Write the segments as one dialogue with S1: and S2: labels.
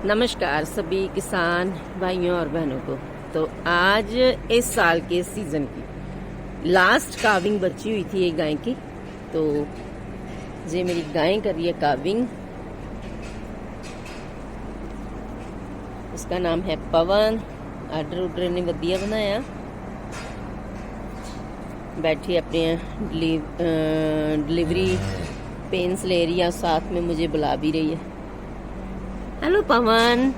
S1: नमस्कार सभी किसान भाइयों और बहनों को। तो आज इस साल के सीजन की लास्ट काविंग बची हुई थी एक गाय की। तो ये मेरी गाय कर रही है काविंग। इसका नाम है पवन। आर्डर ने वधिया बनाया। बैठी अपने डिलीवरी पेन्स ले रही है, साथ में मुझे बुला भी रही है। हेलो पवन।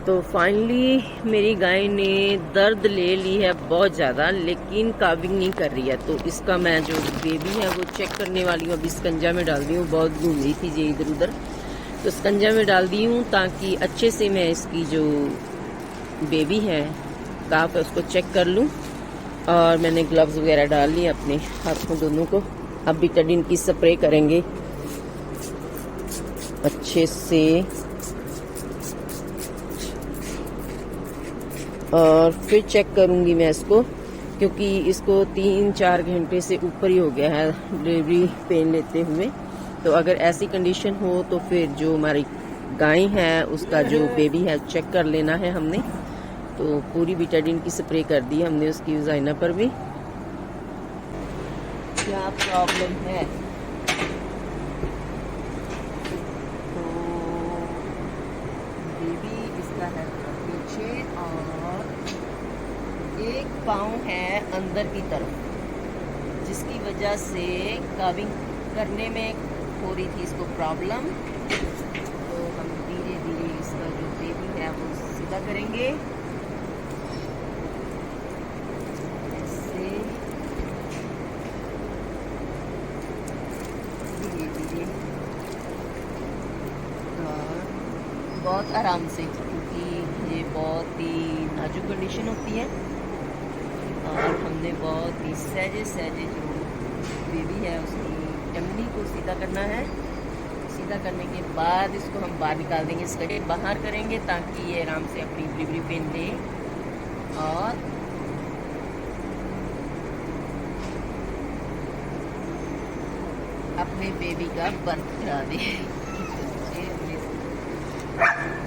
S1: तो फाइनली मेरी गाय ने दर्द ले ली है बहुत ज़्यादा, लेकिन काविंग नहीं कर रही है। तो इसका मैं जो बेबी है वो चेक करने वाली हूँ। अभी स्कंजा में डाल दी हूँ, बहुत घूम रही थी ये इधर उधर, तो स्कंजा में डाल दी हूँ ताकि अच्छे से मैं इसकी जो बेबी है काफ है उसको चेक कर लूँ। और मैंने ग्लव्स वगैरह डाल लिए अपने हाथों दोनों को। अब बीटाडिन की स्प्रे करेंगे अच्छे से, और फिर चेक करूंगी मैं इसको, क्योंकि इसको 3-4 घंटे से ऊपर ही हो गया है डिलीवरी पेन लेते हुए। तो अगर ऐसी कंडीशन हो तो फिर जो हमारी गाय है उसका जो बेबी है चेक कर लेना है हमने। तो पूरी बीटाडिन की स्प्रे कर दी हमने उसकी वजाइना पर भी। क्या प्रॉब्लम है? पीछे और एक पाँव है अंदर की तरफ, जिसकी वजह से काविंग करने में हो रही थी इसको प्रॉब्लम। तो हम धीरे धीरे इसका जो बेबी है वो सीधा करेंगे ऐसे, धीरे धीरे और बहुत आराम से, क्योंकि ये बहुत ही नाजुक कंडीशन होती है। और हमने बहुत ही सहजे सहजे जो बेबी है उसकी टंगनी को सीधा करना है। सीधा करने के बाद इसको हम बाहर निकाल देंगे, इसके बाहर करेंगे ताकि ये आराम से अपनी डिलीवरी पेन दे और अपने बेबी का बर्थ करा दे।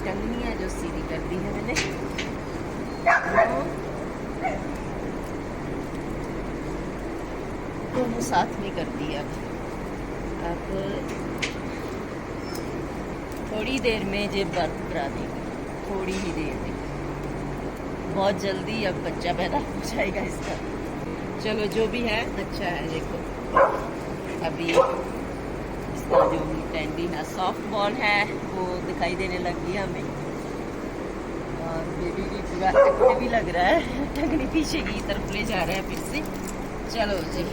S1: टंगनियाँ जो सीधी कर दी है मैंने, दोनों साथ में कर दिया। अब थोड़ी देर में ये बर्थ करा देगी, थोड़ी ही देर में, बहुत जल्दी अब बच्चा पैदा हो जाएगा इसका। चलो जो भी है अच्छा है। देखो अभी इसका जो टेंडी है सॉफ्ट बॉल है वो दिखाई देने लग गई हमें, और बेबी भी पूरा एक्टिव भी लग रहा है। टंगनी पीछे की तरफ ले जा रहा है फिर से। चलो जी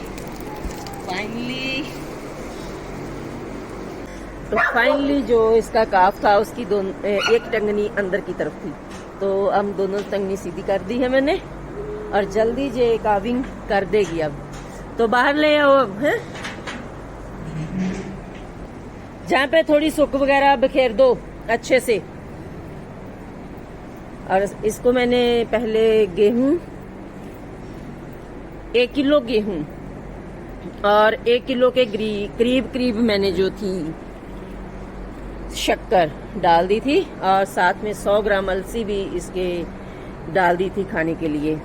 S1: फाइनली जो इसका काफ था उसकी एक टंगनी अंदर की तरफ थी, तो हम दोनों टंगनी सीधी कर दी है मैंने, और जल्दी ये काविंग कर देगी। अब तो बाहर ले आओ अब, है जहाँ पे थोड़ी सुक वगैरह बिखेर दो अच्छे से। और इसको मैंने पहले गेहूं 1 किलो गेहूं और 1 किलो के करीब मैंने जो थी शक्कर डाल दी थी, और साथ में 100 ग्राम अलसी भी इसके डाल दी थी खाने के लिए।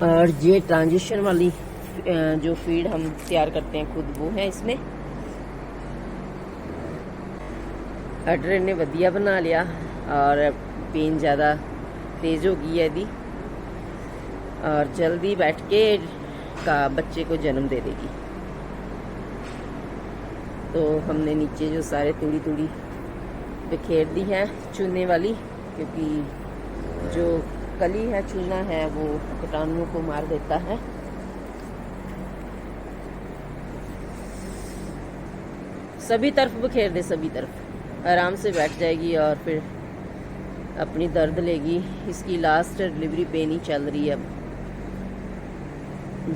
S1: और ये ट्रांजिशन वाली जो फीड हम तैयार करते हैं खुद, वो है इसमें। आर्डर ने वधिया बना लिया और पेन ज़्यादा तेज हो गई है यदि, और जल्दी बैठ के का बच्चे को जन्म दे देगी। तो हमने नीचे जो सारे तूड़ी बिखेर दी है चूने वाली, क्योंकि जो कली है चूना है वो कीटाणुओं को मार देता है। सभी तरफ बिखेर दे, सभी तरफ, आराम से बैठ जाएगी और फिर अपनी दर्द लेगी। इसकी लास्ट डिलीवरी पेन ही चल रही है, अब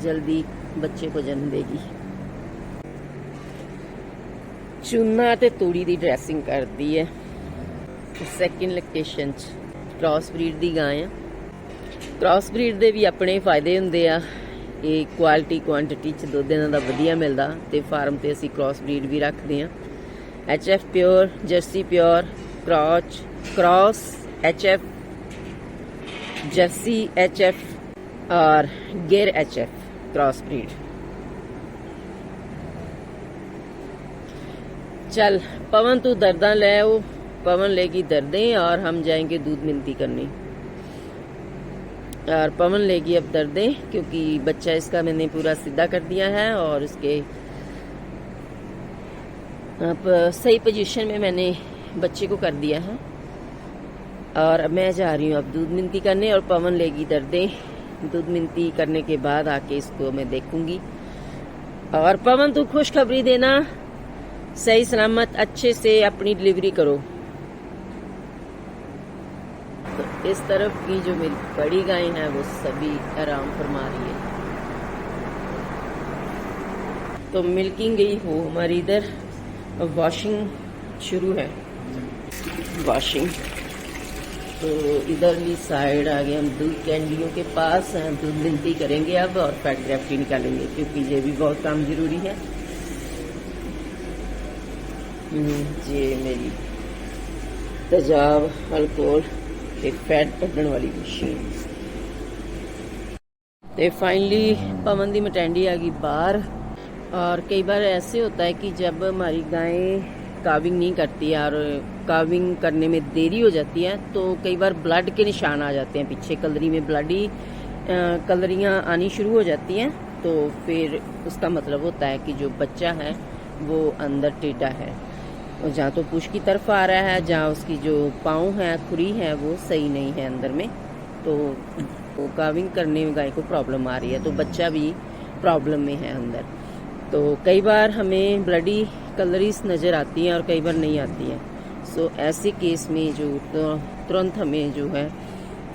S1: जल्दी बच्चे को जन्म देगी। चूना ते तूड़ी दी ड्रेसिंग कर दी है। सैकेंड लैक्टेशन क्रॉस ब्रीड दी गाय है। क्रॉस ब्रीड दे भी अपने फायदे हुंदे आ। ਇਹ ਕੁਆਲਿਟੀ ਕੁਆਂਟੀਟੀ 'ਚ ਦੁੱਧ ਇਹਨਾਂ ਦਾ ਵਧੀਆ ਮਿਲਦਾ, ਤੇ ਫਾਰਮ ਤੇ ਅਸੀਂ ਕ੍ਰਾਸ ਬਰੀਡ ਵੀ ਰੱਖਦੇ ਹਾਂ। HF pure, Jersey pure, cross HF, Jersey HF और गिर HF क्रॉस ब्रीड। चल पवन तू दर्दा ले आओ, पवन लेगी दर्दें और हम जाएंगे दूध मिलती करने। और पवन लेगी अब दर्दें, क्योंकि बच्चा इसका मैंने पूरा सीधा कर दिया है और उसके अब सही पोजीशन में मैंने बच्चे को कर दिया है। और अब मैं जा रही हूँ अब दूध मिलती करने और पवन लेगी दर्दें। दूध मिलती करने के बाद आके इसको मैं देखूंगी। और पवन तू खुशखबरी देना, सही सलामत अच्छे से अपनी डिलीवरी करो। तो इस तरफ की जो मेरी बड़ी गाय है वो सभी आराम फरमा रही है। तो मिल्किंग गई हो हमारी इधर, वॉशिंग शुरू है। वॉशिंग तो इधरली साइड आ गए हम दूध कैंडियों के पास हैं। दूध मिलती करेंगे अब और फैट ग्रेफ्टी निकालेंगे, क्योंकि ये भी बहुत काम जरूरी है। ये मेरी तेजाब अल्कोहल एक फैट कढ़ने वाली मशीन। तो फाइनली पवन दी मटैंडी आ गई बाहर। और कई बार ऐसे होता है कि जब हमारी गायें काविंग नहीं करती है और काविंग करने में देरी हो जाती है, तो कई बार ब्लड के निशान आ जाते हैं पीछे, कलरी में ब्लडी कलरियाँ आनी शुरू हो जाती हैं। तो फिर उसका मतलब होता है कि जो बच्चा है वो अंदर टेढ़ा है, और जहाँ तो पुश की तरफ आ रहा है, जहाँ उसकी जो पाँव है खुरी है वो सही नहीं है अंदर में, तो वो काविंग करने में गाय को प्रॉब्लम आ रही है, तो बच्चा भी प्रॉब्लम में है अंदर। तो कई बार हमें ब्लडी कलरीज नज़र आती हैं और कई बार नहीं आती हैं। सो ऐसे केस में जो तुरंत हमें जो है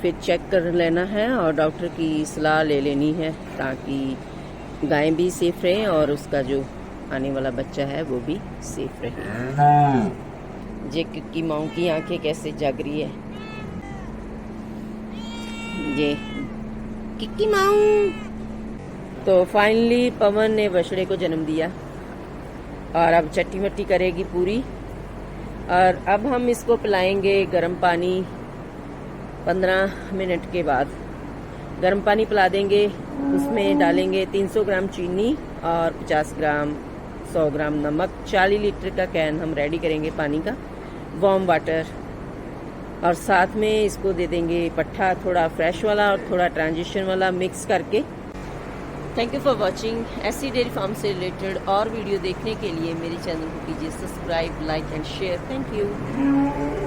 S1: फिर चेक कर लेना है और डॉक्टर की सलाह ले लेनी है, ताकि गाय भी सेफ रहे और उसका जो आने वाला बच्चा है वो भी सेफ रहे। ये क्योंकि माँ की आंखें कैसे जग रही है, ये किक्की माऊ। तो फाइनली पवन ने बछड़े को जन्म दिया और अब चट्टी मट्टी करेगी पूरी। और अब हम इसको पिलाएंगे गर्म पानी। 15 मिनट के बाद गर्म पानी पिला देंगे, उसमें डालेंगे 300 ग्राम चीनी और 50 ग्राम 100 ग्राम नमक। 40 लीटर का कैन हम रेडी करेंगे पानी का, वार्म वाटर, और साथ में इसको दे देंगे पट्ठा, थोड़ा फ्रेश वाला और थोड़ा ट्रांजिशन वाला मिक्स करके। Thank you for watching. ऐसी डेयरी फार्म से रिलेटेड और वीडियो देखने के लिए मेरे चैनल को कीजिए subscribe, like and share. Thank you.